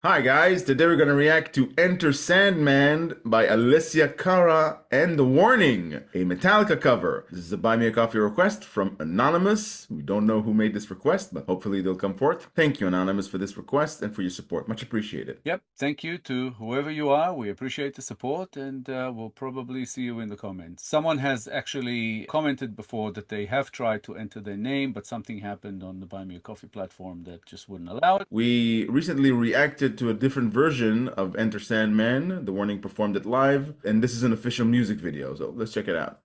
Hi guys, today we're going to react to Enter Sandman by ALESSIA CARA and The Warning, a Metallica cover. This is a Buy Me a Coffee request from Anonymous. We don't know who made this request, but hopefully they'll come forth. Thank you, Anonymous, for this request and for your support. Much appreciated. Yep, thank you to whoever you are. We appreciate the support and we'll probably see you in the comments. Someone has actually commented before that they have tried to enter their name, but something happened on the Buy Me a Coffee platform that just wouldn't allow it. We recently reacted to a different version of Enter Sandman. The Warning performed it live, and this is an official music video, so let's check it out.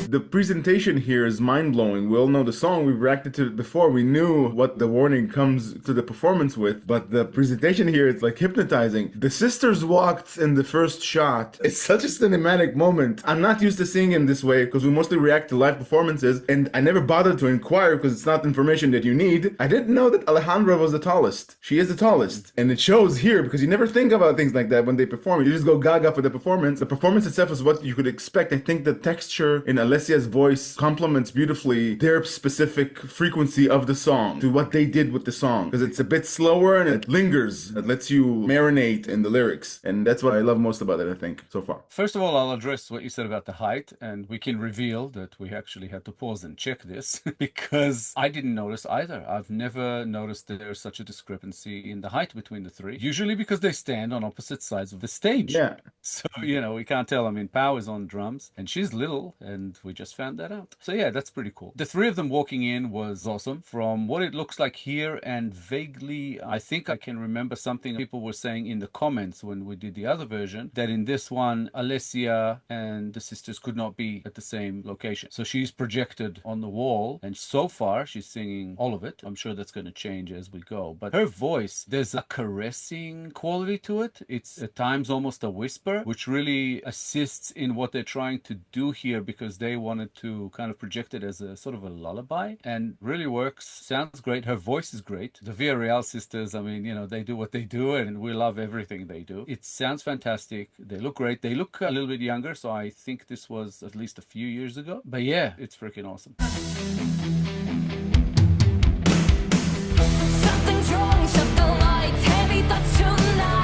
The presentation here is mind-blowing. We all know the song, we've reacted to it before, we knew what The Warning comes to the performance with, but the presentation here is like hypnotizing. The sisters walked in the first shot. It's such a cinematic moment. I'm not used to seeing him this way because we mostly react to live performances, and I never bothered to inquire because it's not information that you need. I didn't know that Alejandra was the tallest. She is the tallest, and it shows here because you never think about things like that when they perform. You just go gaga for the performance. The performance itself is what you could expect. I think the texture in Alessia's voice complements beautifully their specific frequency of the song to what they did with the song, because it's a bit slower and it lingers. It lets you marinate in the lyrics, and that's what I love most about it, I think, so far. First of all, I'll address what you said about the height, and we can reveal that we actually had to pause and check this because I didn't notice either. I've never noticed that there's such a discrepancy in the height between the three, usually because they stand on opposite sides of the stage. Yeah. So, we can't tell. I mean, Pow is on drums, and she's little, and we just found that out. So yeah, that's pretty cool. The three of them walking in was awesome. From what it looks like here, and vaguely, I think I can remember something people were saying in the comments when we did the other version, that in this one, Alessia and the sisters could not be at the same location. So she's projected on the wall, and so far she's singing all of it. I'm sure that's going to change as we go. But her voice, there's a caressing quality to it. It's at times almost a whisper, which really assists in what they're trying to do here, because they wanted to kind of project it as a sort of a lullaby, and really works. Sounds great. Her voice is great. The Villarreal sisters, I mean, they do what they do, and we love everything they do. It sounds fantastic. They look great. They look a little bit younger, so I think this was at least a few years ago. But yeah, it's freaking awesome. Something's wrong, shut the lights, heavy thoughts tonight.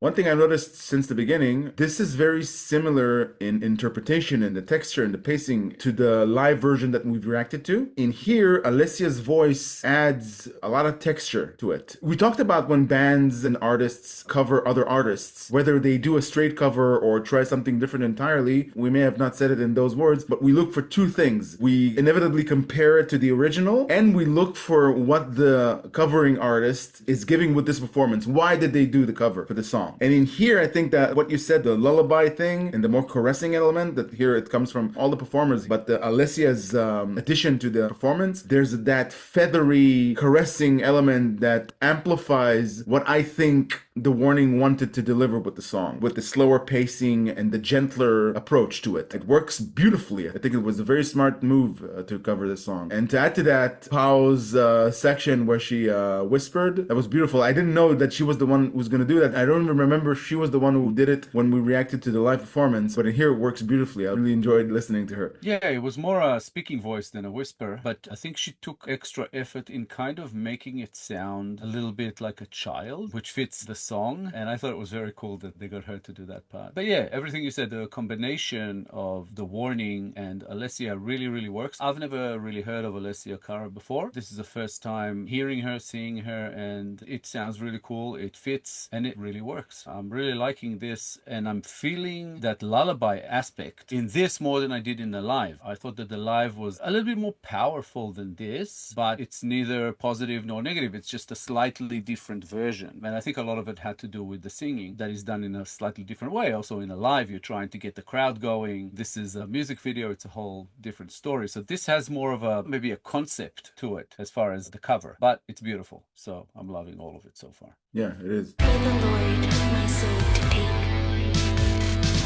One thing I've noticed since the beginning, this is very similar in interpretation and the texture and the pacing to the live version that we've reacted to. In here, Alessia's voice adds a lot of texture to it. We talked about when bands and artists cover other artists, whether they do a straight cover or try something different entirely. We may have not said it in those words, but we look for two things. We inevitably compare it to the original, and we look for what the covering artist is giving with this performance. Why did they do the cover for the song? And in here, I think that what you said, the lullaby thing and the more caressing element, that here it comes from all the performers, but the Alessia's addition to the performance, there's that feathery caressing element that amplifies what I think the Warning wanted to deliver with the song, with the slower pacing and the gentler approach to it. It works beautifully. I think it was a very smart move to cover this song. And to add to that, Pau's section where she whispered, that was beautiful. I didn't know that she was the one who was going to do that. I don't even remember if she was the one who did it when we reacted to the live performance, but in here it works beautifully. I really enjoyed listening to her. Yeah, it was more a speaking voice than a whisper, but I think she took extra effort in kind of making it sound a little bit like a child, which fits the song, and I thought it was very cool that they got her to do that part. But yeah, everything you said, the combination of the Warning and Alessia really, really works. I've never really heard of ALESSIA CARA before. This is the first time hearing her, seeing her, and it sounds really cool, it fits, and it really works. I'm really liking this, and I'm feeling that lullaby aspect in this more than I did in the live. I thought that the live was a little bit more powerful than this, but it's neither positive nor negative. It's just a slightly different version. And I think a lot of it had to do with the singing that is done in a slightly different way. Also in a live, you're trying to get the crowd going. This is a music video. It's a whole different story. So this has more of a, maybe a concept to it as far as the cover, but it's beautiful. So I'm loving all of it so far. Yeah, it is. Pray the Lord my soul to take.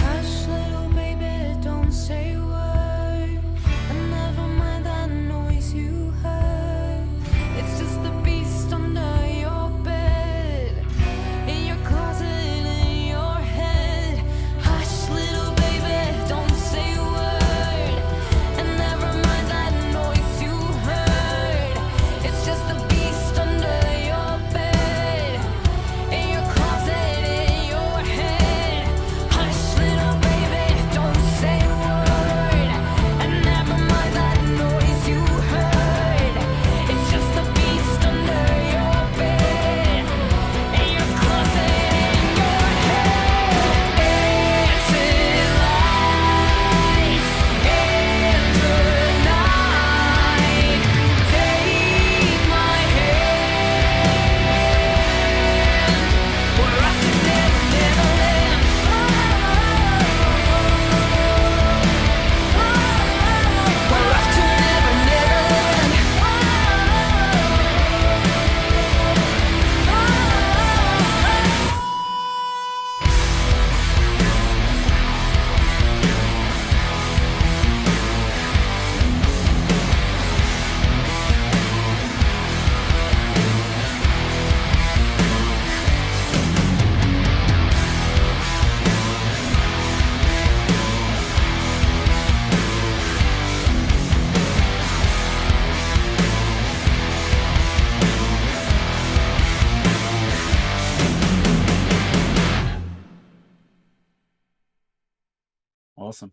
Hush, little baby, don't say a word. And never mind that noise you heard. It's just the beast under your bed, in your closet, in your head. Hush, little baby, don't say a word. And never mind that noise you heard. It's just the beast under your bed, in your closet, in your head. Hush, little baby, don't say a word. And never mind that noise you heard. It's just the beast under your bed, in your closet, in your head. It's in light into the night. Take my hand. We're off to Never, Neverland. We're off to Never, Neverland. Awesome.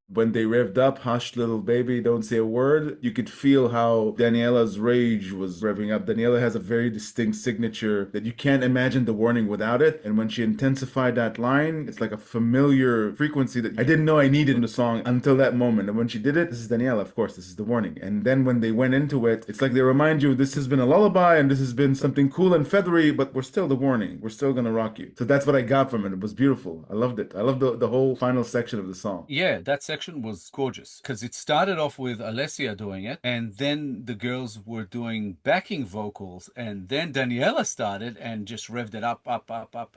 When they revved up, hush little baby, don't say a word, you could feel how Daniela's rage was revving up. Daniela has a very distinct signature that you can't imagine the Warning without it. And when she intensified that line, it's like a familiar frequency that I didn't know I needed in the song until that moment. And when she did it, this is Daniela, of course, this is the Warning. And then when they went into it, it's like they remind you, this has been a lullaby and this has been something cool and feathery, but we're still the Warning. We're still gonna rock you. So that's what I got from it. It was beautiful. I loved it. I loved the whole final section of the song. Yeah, that section was gorgeous because it started off with Alessia doing it, and then the girls were doing backing vocals, and then Daniela started and just revved it up,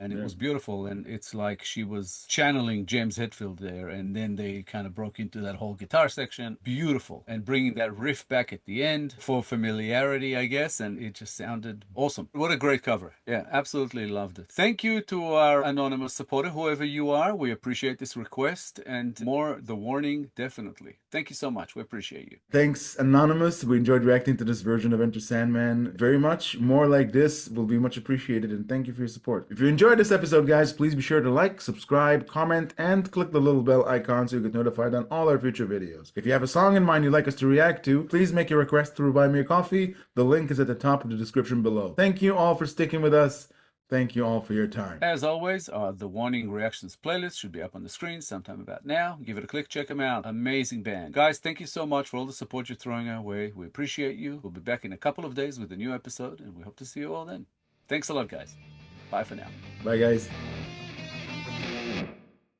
and it was beautiful. And it's like she was channeling James Hetfield there, and then they kind of broke into that whole guitar section. Beautiful, and bringing that riff back at the end for familiarity, I guess, and it just sounded awesome. What a great cover. Yeah, absolutely loved it. Thank you to our anonymous supporter, whoever you are. We appreciate this request, and more the warning, definitely. Thank you so much. We appreciate you. Thanks, Anonymous. We enjoyed reacting to this version of Enter Sandman very much. More like this will be much appreciated, and thank you for your support. If you enjoyed this episode, guys, please be sure to like, subscribe, comment, and click the little bell icon so you get notified on all our future videos. If you have a song in mind you'd like us to react to, please make your request through Buy Me a Coffee. The link is at the top of the description below. Thank you all for sticking with us. Thank you all for your time. As always, the Warning Reactions playlist should be up on the screen sometime about now. Give it a click, check them out. Amazing band. Guys, thank you so much for all the support you're throwing our way. We appreciate you. We'll be back in a couple of days with a new episode, and we hope to see you all then. Thanks a lot, guys. Bye for now. Bye, guys.